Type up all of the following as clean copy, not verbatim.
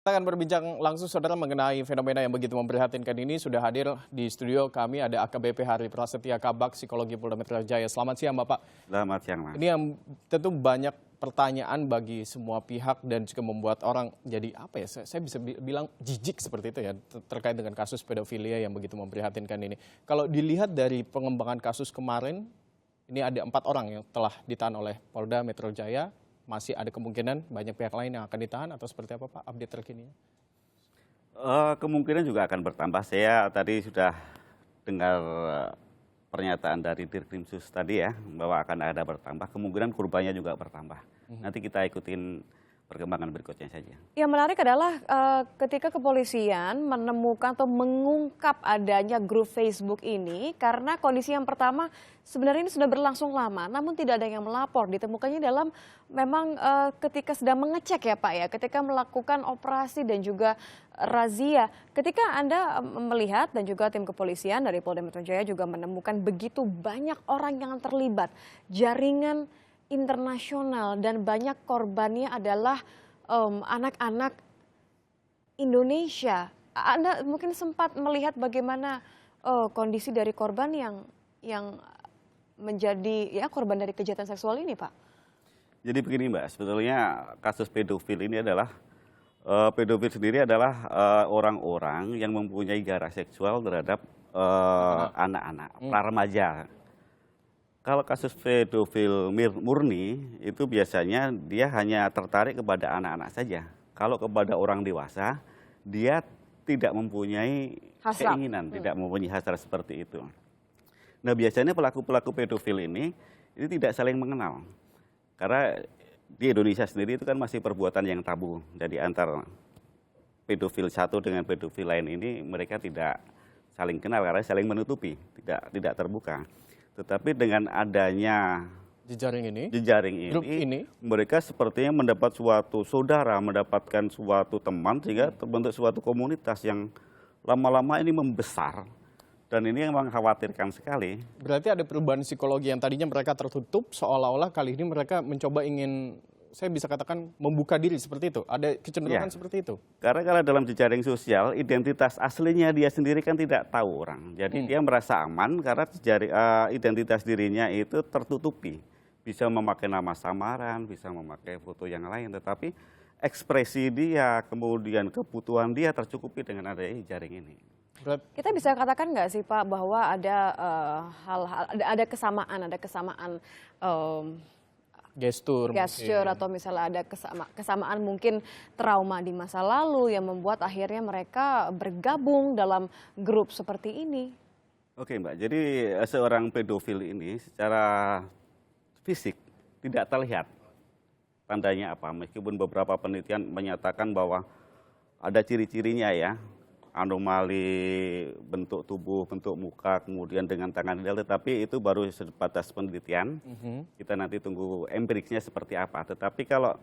Kita akan berbincang langsung saudara mengenai fenomena yang begitu memprihatinkan ini. Sudah hadir di studio kami ada AKBP Hari Prasetya Kabak, Psikologi Polda Metro Jaya. Selamat siang Bapak. Selamat siang, Mas. Ini yang tentu banyak pertanyaan bagi semua pihak dan juga membuat orang jadi apa ya, saya bisa bilang jijik seperti itu ya, terkait dengan kasus pedofilia yang begitu memprihatinkan ini. Kalau dilihat dari pengembangan kasus kemarin, ini ada 4 orang yang telah ditahan oleh Polda Metro Jaya. Masih ada kemungkinan banyak pihak lain yang akan ditahan atau seperti apa Pak update terkini? Kemungkinan juga akan bertambah. Saya tadi sudah dengar pernyataan dari Dirkrimsus tadi ya, bahwa akan ada bertambah. Kemungkinan kurbannya juga bertambah. Nanti kita ikutin perkembangan berikutnya saja. Yang menarik adalah ketika kepolisian menemukan atau mengungkap adanya grup Facebook ini karena kondisi yang pertama sebenarnya ini sudah berlangsung lama, namun tidak ada yang melapor. Ditemukannya dalam memang ketika sedang mengecek ya Pak ya, ketika melakukan operasi dan juga razia. Ketika Anda melihat dan juga tim kepolisian dari Polda Metro Jaya juga menemukan begitu banyak orang yang terlibat, jaringan internasional dan banyak korbannya adalah anak-anak Indonesia. Anda mungkin sempat melihat bagaimana kondisi dari korban yang menjadi ya korban dari kejahatan seksual ini, Pak. Jadi begini Mbak, sebetulnya kasus pedofil ini adalah pedofil sendiri adalah orang-orang yang mempunyai gairah seksual terhadap anak-anak, para remaja. Kalau kasus pedofil murni itu biasanya dia hanya tertarik kepada anak-anak saja. Kalau kepada orang dewasa, dia tidak mempunyai keinginan, tidak mempunyai hasrat seperti itu. Nah biasanya pelaku-pelaku pedofil ini tidak saling mengenal. Karena di Indonesia sendiri itu kan masih perbuatan yang tabu. Jadi antar pedofil satu dengan pedofil lain ini mereka tidak saling kenal karena saling menutupi, tidak terbuka. Tetapi dengan adanya jejaring ini, mereka sepertinya mendapat suatu saudara, mendapatkan suatu teman, sehingga terbentuk suatu komunitas yang lama-lama ini membesar. Dan ini yang mengkhawatirkan sekali. Berarti ada perubahan psikologi yang tadinya mereka tertutup, seolah-olah kali ini mereka mencoba ingin, saya bisa katakan membuka diri seperti itu. Ada kecenderungan seperti itu. Karena kalau dalam jejaring sosial, identitas aslinya dia sendiri kan tidak tahu orang. Jadi dia merasa aman karena identitas dirinya itu tertutupi. Bisa memakai nama samaran, bisa memakai foto yang lain. Tetapi ekspresi dia, kemudian kebutuhan dia tercukupi dengan adanya jejaring ini. Kita bisa katakan nggak sih Pak bahwa ada hal-hal, ada kesamaan gestur atau misalnya ada kesamaan mungkin trauma di masa lalu yang membuat akhirnya mereka bergabung dalam grup seperti ini. Oke Mbak, jadi seorang pedofil ini secara fisik tidak terlihat tandanya apa, meskipun beberapa penelitian menyatakan bahwa ada ciri-cirinya ya, anomali bentuk tubuh, bentuk muka, kemudian dengan tangan ideal, tetapi itu baru sebatas penelitian. Kita nanti tunggu empiriknya seperti apa. Tetapi kalau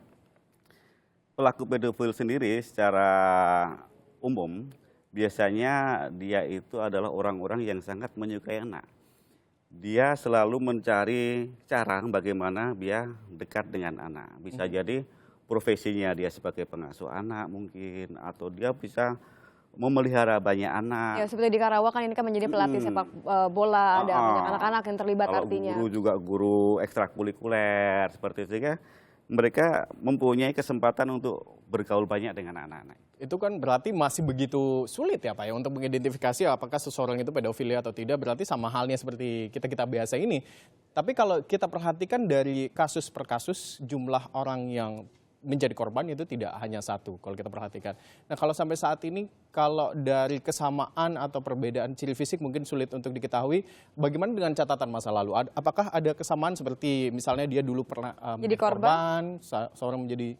pelaku pedofil sendiri secara umum, biasanya dia itu adalah orang-orang yang sangat menyukai anak. Dia selalu mencari cara bagaimana dia dekat dengan anak. Bisa jadi profesinya dia sebagai pengasuh anak mungkin, atau dia bisa memelihara banyak anak. Ya seperti di Karawang kan ini kan menjadi pelatih sepak bola, ada banyak anak-anak yang terlibat artinya. Guru juga guru ekstrakurikuler seperti itu kan. Mereka mempunyai kesempatan untuk bergaul banyak dengan anak-anak. Itu kan berarti masih begitu sulit ya Pak ya untuk mengidentifikasi apakah seseorang itu pedofilia atau tidak, berarti sama halnya seperti kita biasa ini. Tapi kalau kita perhatikan dari kasus per kasus, jumlah orang yang menjadi korban itu tidak hanya satu kalau kita perhatikan. Nah kalau sampai saat ini, kalau dari kesamaan atau perbedaan ciri fisik mungkin sulit untuk diketahui, bagaimana dengan catatan masa lalu? Apakah ada kesamaan seperti misalnya dia dulu pernah menjadi korban, seorang menjadi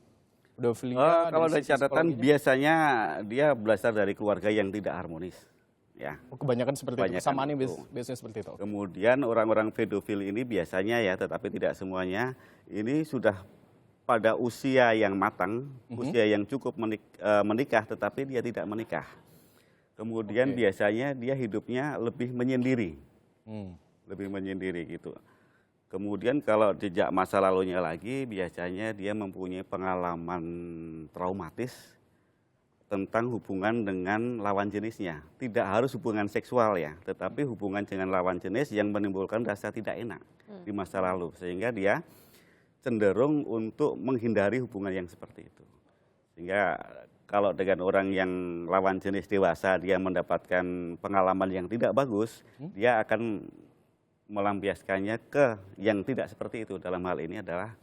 pedofilia? Kalau dari catatan biasanya dia berasal dari keluarga yang tidak harmonis. Ya. Kebanyakan seperti itu, kesamaan ini biasanya seperti itu. Kemudian orang-orang pedofil ini biasanya ya, tetapi tidak semuanya, ini sudah pada usia yang matang, usia yang cukup menikah, tetapi dia tidak menikah. Kemudian biasanya dia hidupnya lebih menyendiri, gitu. Kemudian kalau jejak masa lalunya lagi, biasanya dia mempunyai pengalaman traumatis tentang hubungan dengan lawan jenisnya. Tidak harus hubungan seksual ya, tetapi hubungan dengan lawan jenis yang menimbulkan rasa tidak enak di masa lalu. Sehingga dia cenderung untuk menghindari hubungan yang seperti itu. Sehingga kalau dengan orang yang lawan jenis dewasa, dia mendapatkan pengalaman yang tidak bagus, dia akan melampiaskannya ke yang tidak seperti itu. Dalam hal ini adalah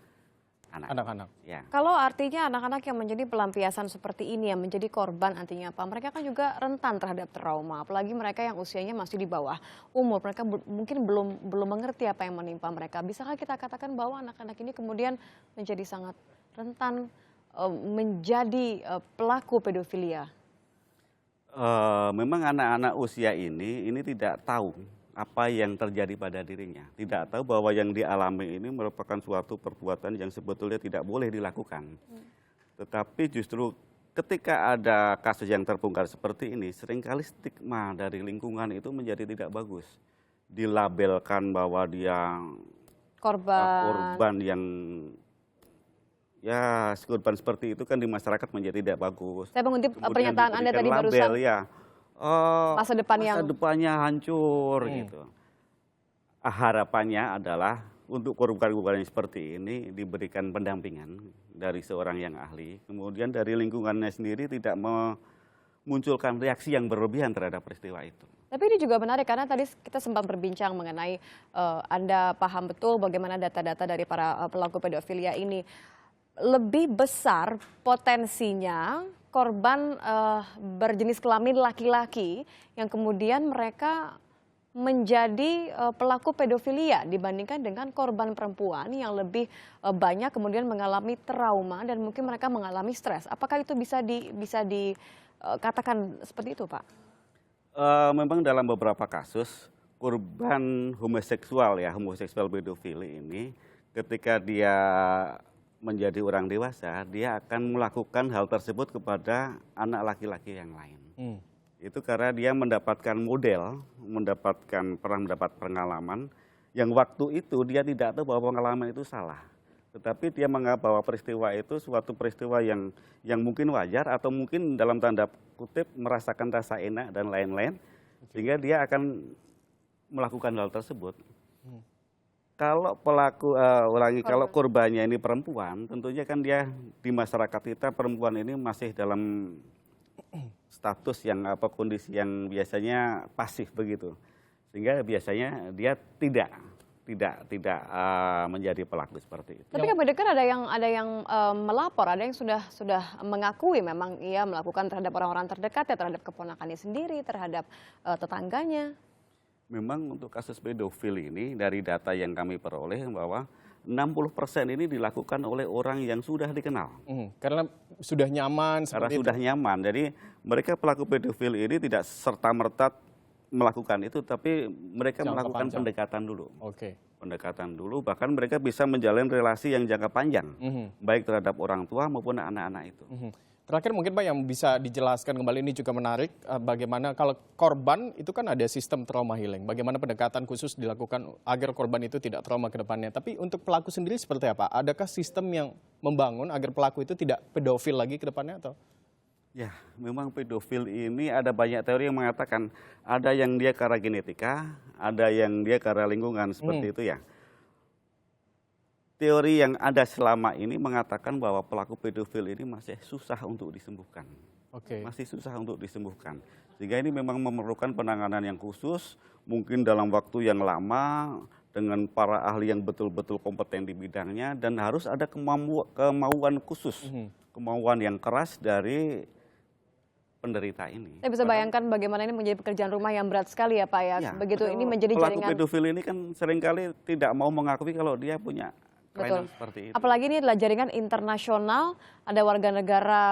Anak-anak. ya. Kalau artinya anak-anak yang menjadi pelampiasan seperti ini, yang menjadi korban artinya apa? Mereka kan juga rentan terhadap trauma, apalagi mereka yang usianya masih di bawah umur. Mereka mungkin belum mengerti apa yang menimpa mereka. Bisakah kita katakan bahwa anak-anak ini kemudian menjadi sangat rentan menjadi pelaku pedofilia? Memang anak-anak usia ini tidak tahu apa yang terjadi pada dirinya. Tidak tahu bahwa yang dialami ini merupakan suatu perbuatan yang sebetulnya tidak boleh dilakukan. Tetapi justru ketika ada kasus yang terbongkar seperti ini, seringkali stigma dari lingkungan itu menjadi tidak bagus. Dilabelkan bahwa dia korban yang ya korban seperti itu kan di masyarakat menjadi tidak bagus. Saya mengutip Kemudian pernyataan Anda diberikan tadi label, barusan. ya. Masa depannya hancur gitu. Harapannya adalah untuk korban-korban yang seperti ini diberikan pendampingan dari seorang yang ahli, kemudian dari lingkungannya sendiri tidak memunculkan reaksi yang berlebihan terhadap peristiwa itu. Tapi ini juga menarik karena tadi kita sempat berbincang mengenai Anda paham betul bagaimana data-data dari para pelaku pedofilia ini. Lebih besar potensinya korban berjenis kelamin laki-laki yang kemudian mereka menjadi pelaku pedofilia dibandingkan dengan korban perempuan yang lebih banyak kemudian mengalami trauma dan mungkin mereka mengalami stres. Apakah itu bisa dikatakan seperti itu, Pak? Memang dalam beberapa kasus korban homoseksual pedofili ini ketika dia menjadi orang dewasa, dia akan melakukan hal tersebut kepada anak laki-laki yang lain. Itu karena dia mendapatkan model, pernah mendapat pengalaman, yang waktu itu dia tidak tahu bahwa pengalaman itu salah. Tetapi dia menganggap bahwa peristiwa itu suatu peristiwa yang mungkin wajar atau mungkin dalam tanda kutip merasakan rasa enak dan lain-lain, sehingga dia akan melakukan hal tersebut. Kalau kalau korbannya ini perempuan, tentunya kan dia di masyarakat kita perempuan ini masih dalam status yang kondisi yang biasanya pasif begitu, sehingga biasanya dia tidak menjadi pelaku seperti itu. Tapi kan benar ada yang melapor, ada yang sudah mengakui memang ia melakukan terhadap orang-orang terdekat ya, terhadap keponakannya sendiri, terhadap tetangganya. Memang untuk kasus pedofil ini dari data yang kami peroleh bahwa 60% ini dilakukan oleh orang yang sudah dikenal. Karena sudah nyaman seperti itu. Sudah nyaman. Jadi mereka pelaku pedofil ini tidak serta-merta melakukan itu, tapi mereka melakukan pendekatan dulu. Pendekatan dulu, bahkan mereka bisa menjalin relasi yang jangka panjang, baik terhadap orang tua maupun anak-anak itu. Terakhir mungkin Pak yang bisa dijelaskan kembali, ini juga menarik, bagaimana kalau korban itu kan ada sistem trauma healing, bagaimana pendekatan khusus dilakukan agar korban itu tidak trauma ke depannya. Tapi untuk pelaku sendiri seperti apa? Adakah sistem yang membangun agar pelaku itu tidak pedofil lagi ke depannya atau? Ya, memang pedofil ini ada banyak teori yang mengatakan ada yang dia karena genetika, ada yang dia karena lingkungan seperti itu ya. Teori yang ada selama ini mengatakan bahwa pelaku pedofil ini masih susah untuk disembuhkan. Masih susah untuk disembuhkan. Sehingga ini memang memerlukan penanganan yang khusus, mungkin dalam waktu yang lama, dengan para ahli yang betul-betul kompeten di bidangnya, dan harus ada kemauan khusus, kemauan yang keras dari penderita ini. Saya bisa bayangkan bagaimana ini menjadi pekerjaan rumah yang berat sekali ya Pak ya. Begitu ini menjadi jaringan. Pelaku pedofil ini kan seringkali tidak mau mengakui kalau dia punya kelainan seperti itu. Apalagi ini adalah jaringan internasional, ada warga negara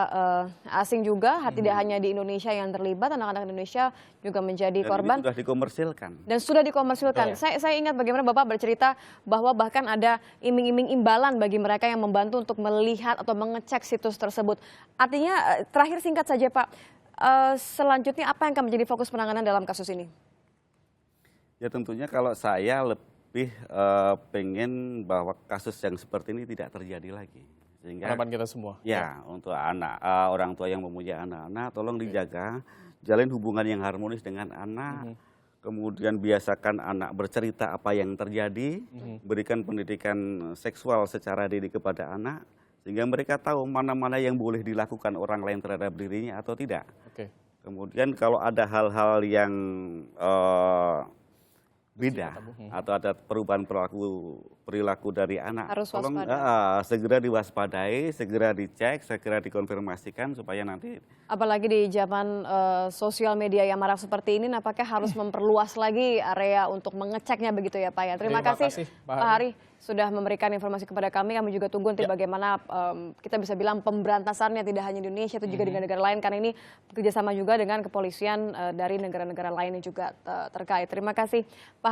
asing juga, tidak hanya di Indonesia yang terlibat, anak-anak Indonesia juga menjadi korban. Dan sudah dikomersilkan. Dan sudah dikomersilkan. Saya ingat bagaimana Bapak bercerita bahwa bahkan ada iming-iming imbalan bagi mereka yang membantu untuk melihat atau mengecek situs tersebut. Artinya terakhir singkat saja Pak, selanjutnya apa yang akan menjadi fokus penanganan dalam kasus ini? Ya tentunya kalau saya lebih pengen bahwa kasus yang seperti ini tidak terjadi lagi. Sehingga Harapan kita semua. ya untuk anak orang tua yang mempunyai anak-anak tolong dijaga, jalin hubungan yang harmonis dengan anak. Kemudian biasakan anak bercerita apa yang terjadi, berikan pendidikan seksual secara dini kepada anak, sehingga mereka tahu mana-mana yang boleh dilakukan orang lain terhadap dirinya atau tidak. Oke. Kemudian kalau ada hal-hal yang beda atau ada perubahan perilaku dari anak, Harus tolong waspada. segera diwaspadai, segera dicek, segera dikonfirmasikan supaya nanti Apalagi di zaman sosial media yang marak seperti ini, nampaknya harus memperluas lagi area untuk mengeceknya begitu ya Pak ya. Terima Terima kasih kasih, Pak Pak Hari sudah memberikan informasi kepada kami. Kami juga tunggu nanti bagaimana kita bisa bilang pemberantasannya tidak hanya di Indonesia, itu juga di negara lain. Karena ini kerjasama juga dengan kepolisian dari negara-negara lain yang juga terkait. Terima kasih Pak